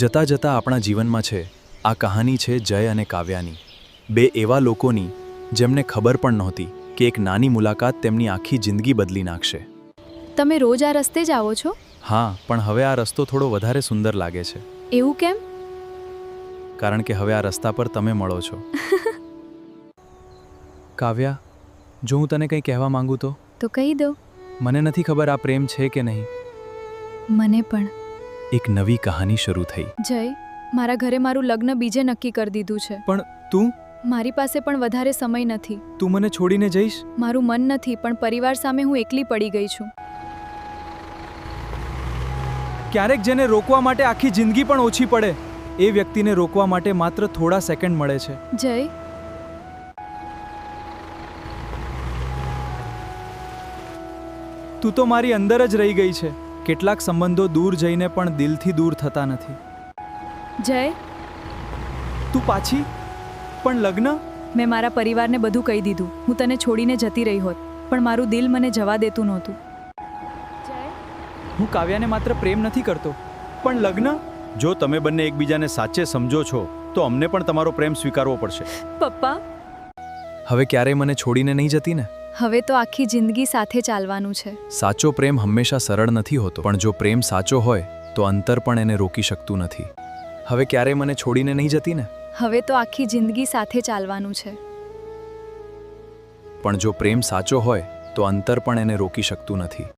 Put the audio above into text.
જતા જતા આપણા જીવનમાં છે આ કહાની છે જય અને કાવ્યાની, બે એવા લોકોની જેમને ખબર પણ નહોતી કે એક નાની મુલાકાત તેમની આખી જિંદગી બદલી નાખશે. તમે રોજ આ રસ્તે જ આવો છો? હા, પણ હવે આ રસ્તો થોડો વધારે સુંદર લાગે છે. એવું કેમ? કારણ કે હવે આ રસ્તા પર તમે મળો છો. કાવ્યા, જો હું તને કંઈ કહેવા માંગુ તો કહી દો. મને નથી ખબર આ પ્રેમ છે કે નહીં. મને પણ. એક નવી કહાની શરૂ થઈ. જય, મારા ઘરે મારું લગ્ન બીજે નક્કી કરી દીધું છે. પણ તું મારી પાસે પણ વધારે સમય નથી. તું મને છોડીને જઈશ? મારું મન નથી, પણ પરિવાર સામે હું એકલી પડી ગઈ છું. ક્યારેક જેને રોકવા માટે આખી જિંદગી પણ ઓછી પડે, એ વ્યક્તિને રોકવા માટે માત્ર થોડા સેકન્ડ મળે છે. જય, તું તો મારી અંદર જ રહી ગઈ છે. કેટલાક સંબંધો દૂર જઈને પણ દિલથી દૂર થતા નથી. જય, તું પાછી? પણ લગ્ન? મેં મારા પરિવારને બધું કહી દીધું. હું તને છોડીને જતી રહી હોત, પણ મારું દિલ મને જવા દેતું નહોતું. હું કાવ્યાને માત્ર પ્રેમ નથી કરતો, પણ લગ્ન? જો તમે બંને એકબીજાને સાચે સમજો છો તો અમને પણ તમારો પ્રેમ સ્વીકારવો પડશે. પપ્પા, હવે ક્યારેય મને છોડીને નહીં જતી ને? હવે તો આખી જિંદગી સાથે ચાલવાનું છે. સાચો પ્રેમ હંમેશા સરળ નથી હોતો, પણ જો પ્રેમ સાચો હોય તો અંતર પણ એને રોકી શકતું નથી. હવે ક્યારેય મને છોડીને નહીં જતી ને? હવે તો આખી જિંદગી સાથે ચાલવાનું છે. પણ જો પ્રેમ સાચો હોય તો અંતર પણ એને રોકી શકતું નથી.